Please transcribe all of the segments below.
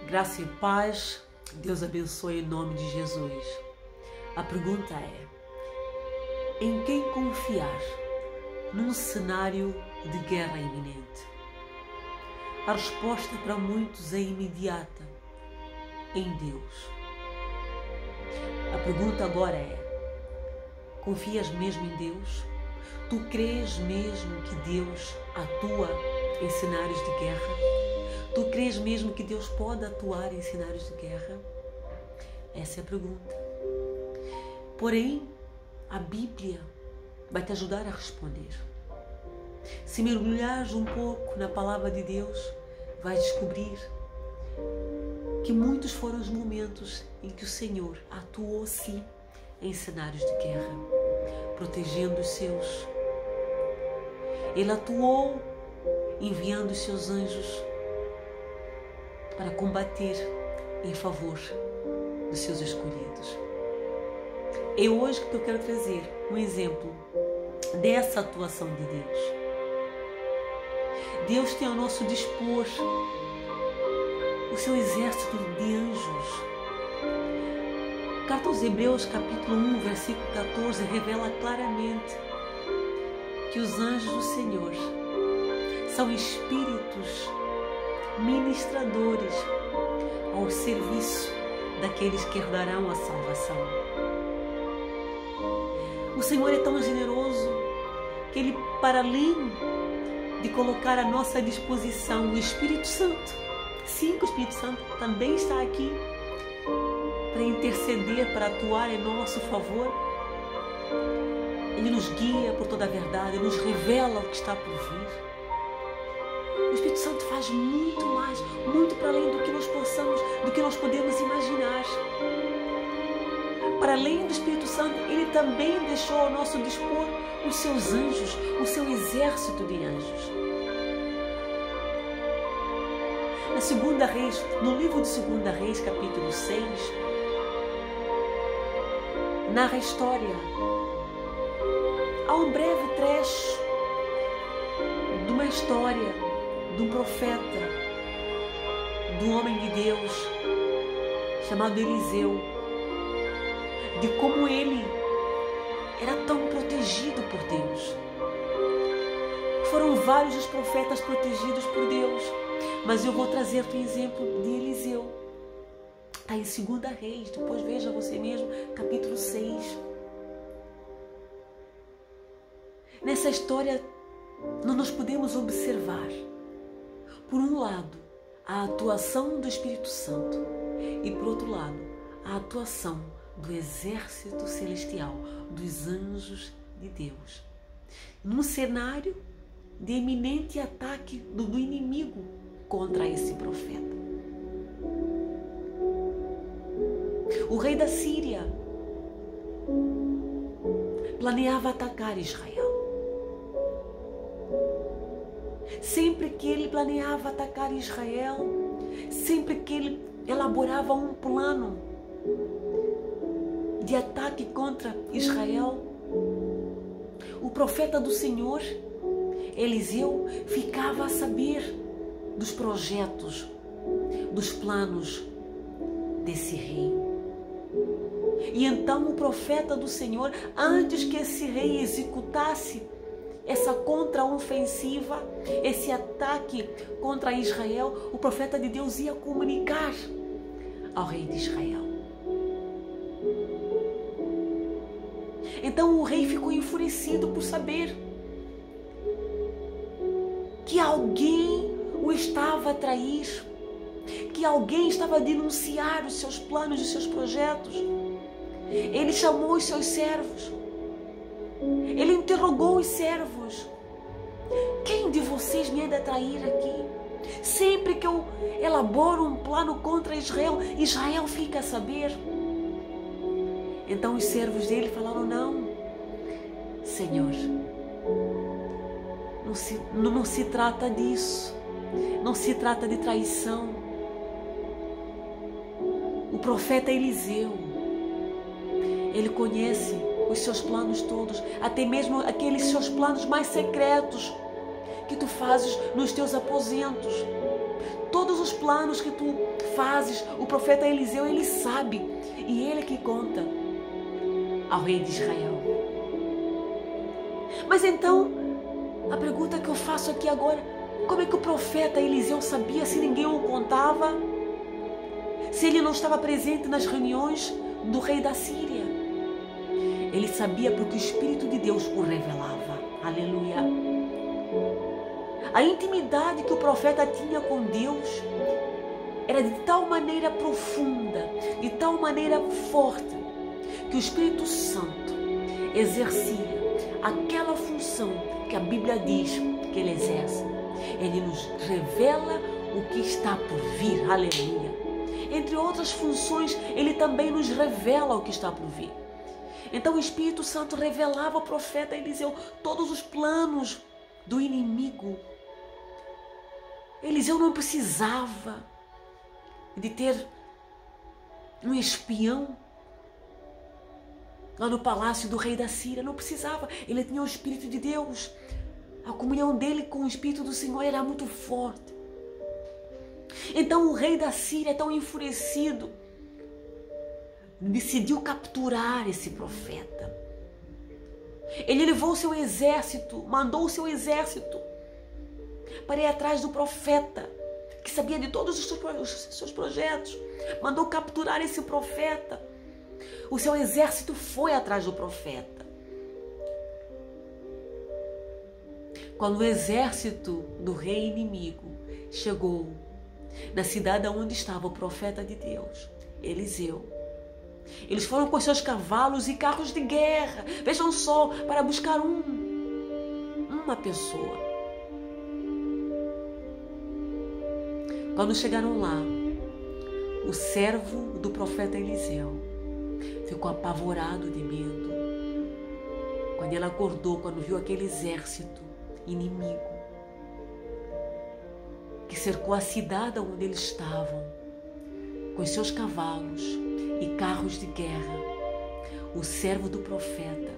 Graça e paz, Deus abençoe em nome de Jesus. A pergunta é: em quem confiar num cenário de guerra iminente? A resposta para muitos é imediata: em Deus. A pergunta agora é: confias mesmo em Deus? Tu crês mesmo que Deus atua em cenários de guerra? Tu crês mesmo que Deus pode atuar em cenários de guerra? Essa é a pergunta. Porém, a Bíblia vai te ajudar a responder. Se mergulhares um pouco na palavra de Deus, vais descobrir que muitos foram os momentos em que o Senhor atuou sim em cenários de guerra, protegendo os seus. Ele atuou enviando os seus anjos para combater em favor dos seus escolhidos. É hoje que eu quero trazer um exemplo dessa atuação de Deus. Deus tem ao nosso dispor o seu exército de anjos. Carta aos Hebreus, capítulo 1, versículo 14, revela claramente que os anjos do Senhor são espíritos ministradores ao serviço daqueles que herdarão a salvação. O Senhor é tão generoso que Ele, para além de colocar à nossa disposição o Espírito Santo, sim, o Espírito Santo também está aqui para interceder, para atuar em nosso favor. Ele nos guia por toda a verdade, Ele nos revela o que está por vir. O Espírito Santo faz muito mais, muito para além do que nós podemos imaginar. Para além do Espírito Santo, Ele também deixou ao nosso dispor os seus anjos, o seu exército de anjos. Na Segunda Reis, no livro de Segunda Reis, capítulo 6, narra a história. Há um breve trecho de uma história de um profeta, de um homem de Deus chamado Eliseu, de como ele era tão protegido por Deus. Foram vários os profetas protegidos por Deus, mas eu vou trazer-te um exemplo de Eliseu. Está em 2 Reis, depois veja você mesmo, capítulo 6. Nessa história, nós podemos observar, por um lado, a atuação do Espírito Santo e, por outro lado, a atuação do exército celestial, dos anjos de Deus, num cenário de eminente ataque do inimigo contra esse profeta. O rei da Síria planeava atacar Israel. Sempre que ele planeava atacar Israel, sempre que ele elaborava um plano de ataque contra Israel, o profeta do Senhor, Eliseu, ficava a saber dos projetos, dos planos desse rei. E então o profeta do Senhor, antes que esse rei executasse essa contraofensiva, esse ataque contra Israel, o profeta de Deus ia comunicar ao rei de Israel. Então o rei ficou enfurecido por saber que alguém o estava a trair, que alguém estava a denunciar os seus planos, os seus projetos. Ele chamou os seus servos. Ele interrogou os servos: quem de vocês me há de trair aqui? Sempre que eu elaboro um plano contra Israel, Israel fica a saber. Então os servos dele falaram: não, Senhor, não se trata disso, não se trata de traição. O profeta Eliseu, ele conhece os seus planos todos, até mesmo aqueles seus planos mais secretos que tu fazes nos teus aposentos. Todos os planos que tu fazes, o profeta Eliseu, ele sabe. E ele que conta ao rei de Israel. Mas então, a pergunta que eu faço aqui agora, como é que o profeta Eliseu sabia se ninguém o contava? Se ele não estava presente nas reuniões do rei da Síria? Ele sabia porque o Espírito de Deus o revelava. Aleluia. A intimidade que o profeta tinha com Deus era de tal maneira profunda, de tal maneira forte, que o Espírito Santo exercia aquela função que a Bíblia diz que ele exerce. Ele nos revela o que está por vir. Aleluia. Entre outras funções, ele também nos revela o que está por vir. Então o Espírito Santo revelava ao profeta Eliseu todos os planos do inimigo. Eliseu não precisava de ter um espião lá no palácio do rei da Síria. Não precisava. Ele tinha o Espírito de Deus. A comunhão dele com o Espírito do Senhor era muito forte. Então o rei da Síria, tão enfurecido, decidiu capturar esse profeta. Ele levou o seu exército, mandou o seu exército para ir atrás do profeta, que sabia de todos os seus projetos. Mandou capturar esse profeta. O seu exército foi atrás do profeta. Quando o exército do rei inimigo chegou na cidade onde estava o profeta de Deus, Eliseu, eles foram com seus cavalos e carros de guerra, vejam só, para buscar uma pessoa. Quando chegaram lá, o servo do profeta Eliseu ficou apavorado de medo. Quando ele acordou, quando viu aquele exército inimigo que cercou a cidade onde eles estavam, com os seus cavalos e carros de guerra, o servo do profeta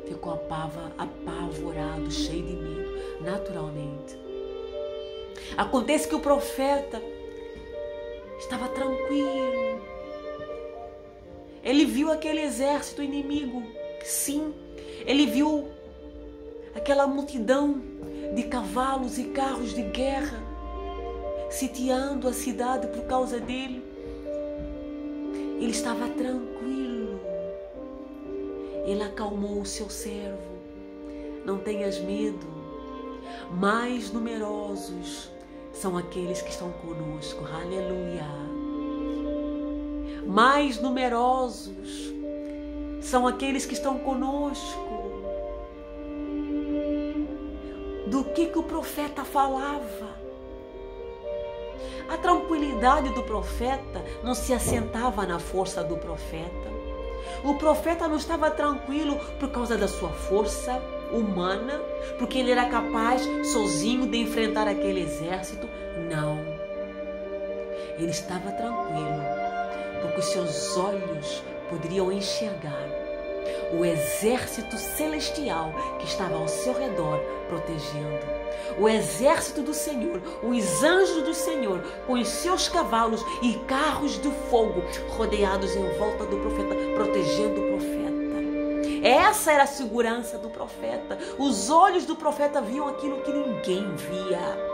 ficou apavorado, cheio de medo, naturalmente. Acontece que o profeta estava tranquilo. Ele viu aquele exército inimigo, sim, ele viu aquela multidão de cavalos e carros de guerra sitiando a cidade por causa dele. Ele estava tranquilo. Ele acalmou o seu servo. Não tenhas medo. Mais numerosos são aqueles que estão conosco. Aleluia. Mais numerosos são aqueles que estão conosco. Do que o profeta falava? A tranquilidade do profeta não se assentava na força do profeta. O profeta não estava tranquilo por causa da sua força humana, porque ele era capaz sozinho de enfrentar aquele exército. Não. Ele estava tranquilo porque os seus olhos poderiam enxergar o exército celestial que estava ao seu redor protegendo. O exército do Senhor, os anjos do Senhor, com os seus cavalos e carros de fogo rodeados em volta do profeta, protegendo o profeta. Essa era a segurança do profeta. Os olhos do profeta viam aquilo que ninguém via.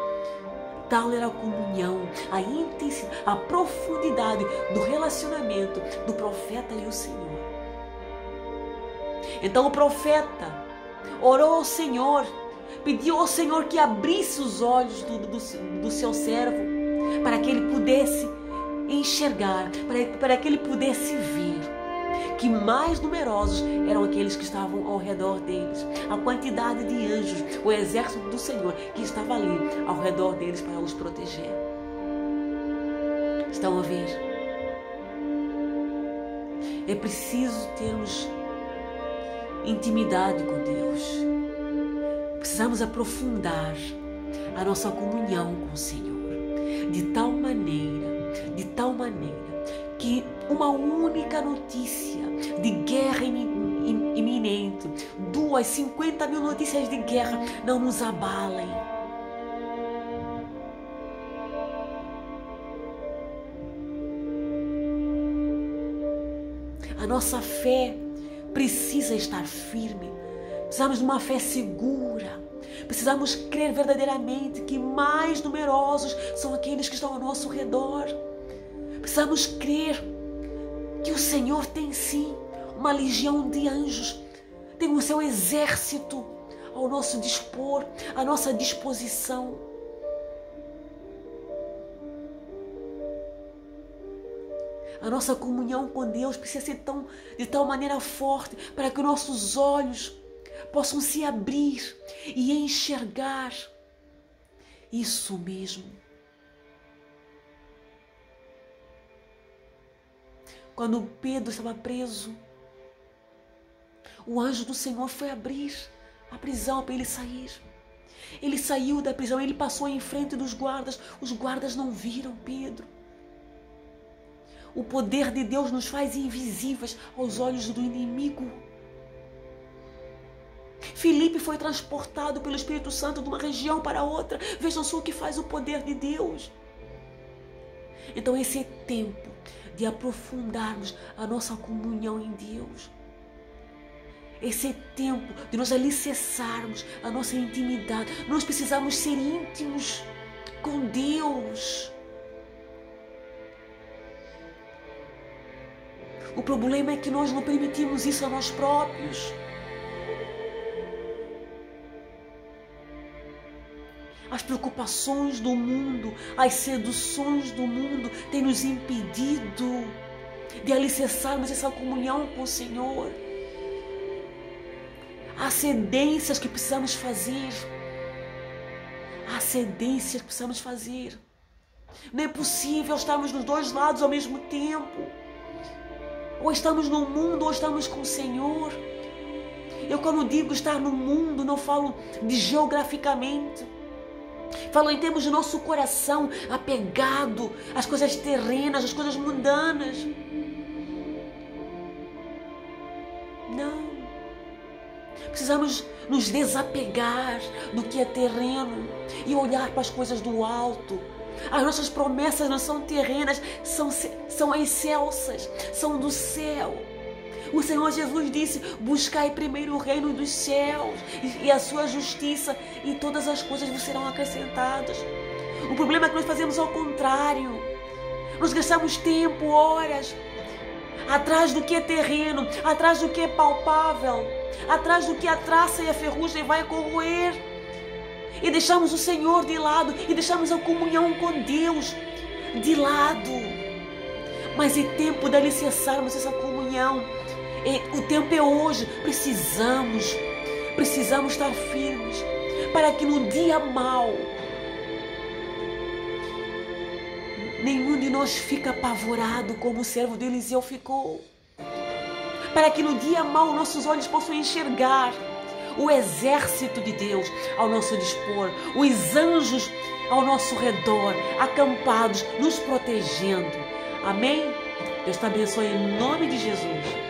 Tal era a comunhão, a intensidade, a profundidade do relacionamento do profeta e o Senhor. Então o profeta orou ao Senhor, pediu ao Senhor que abrisse os olhos do seu servo, para que ele pudesse enxergar, para que ele pudesse ver que mais numerosos eram aqueles que estavam ao redor deles. A quantidade de anjos, o exército do Senhor que estava ali ao redor deles para os proteger. Estão a ver? É preciso termos intimidade com Deus. Precisamos aprofundar a nossa comunhão com o Senhor de tal maneira que uma única notícia de guerra iminente, 50 mil notícias de guerra não nos abalem. A nossa fé precisa estar firme. Precisamos de uma fé segura. Precisamos crer verdadeiramente que mais numerosos são aqueles que estão ao nosso redor. Precisamos crer que o Senhor tem sim uma legião de anjos, tem o seu exército ao nosso dispor, à nossa disposição. A nossa comunhão com Deus precisa ser de tal maneira forte para que nossos olhos possam se abrir e enxergar isso mesmo. Quando Pedro estava preso, o anjo do Senhor foi abrir a prisão para ele sair. Ele saiu da prisão, ele passou em frente dos guardas. Os guardas não viram Pedro. O poder de Deus nos faz invisíveis aos olhos do inimigo. Filipe foi transportado pelo Espírito Santo de uma região para outra. Vejam só o que faz o poder de Deus. Então esse é tempo de aprofundarmos a nossa comunhão em Deus. Esse é tempo de nós alicerçarmos a nossa intimidade. Nós precisamos ser íntimos com Deus. O problema é que nós não permitimos isso a nós próprios. As preocupações do mundo, as seduções do mundo têm nos impedido de alicerçarmos essa comunhão com o Senhor. Há cedências que precisamos fazer. Há cedências que precisamos fazer. Não é possível estarmos nos dois lados ao mesmo tempo. Ou estamos no mundo ou estamos com o Senhor. Eu, quando digo estar no mundo, não falo de geograficamente. Falo em termos de nosso coração apegado às coisas terrenas, às coisas mundanas. Não. Precisamos nos desapegar do que é terreno e olhar para as coisas do alto. As nossas promessas não são terrenas, são excelsas, são do céu. O Senhor Jesus disse: buscai primeiro o reino dos céus e a sua justiça, e todas as coisas vos serão acrescentadas. O problema é que nós fazemos ao contrário. Nós gastamos tempo, horas, atrás do que é terreno, atrás do que é palpável, atrás do que a traça e a ferrugem vai corroer. E deixamos o Senhor de lado, e deixamos a comunhão com Deus de lado. Mas é tempo de alicerçarmos essa comunhão. O tempo é hoje. Precisamos estar firmes, para que no dia mau nenhum de nós fique apavorado como o servo de Eliseu ficou. Para que no dia mau nossos olhos possam enxergar o exército de Deus ao nosso dispor, os anjos ao nosso redor, acampados, nos protegendo. Amém? Deus te abençoe em nome de Jesus.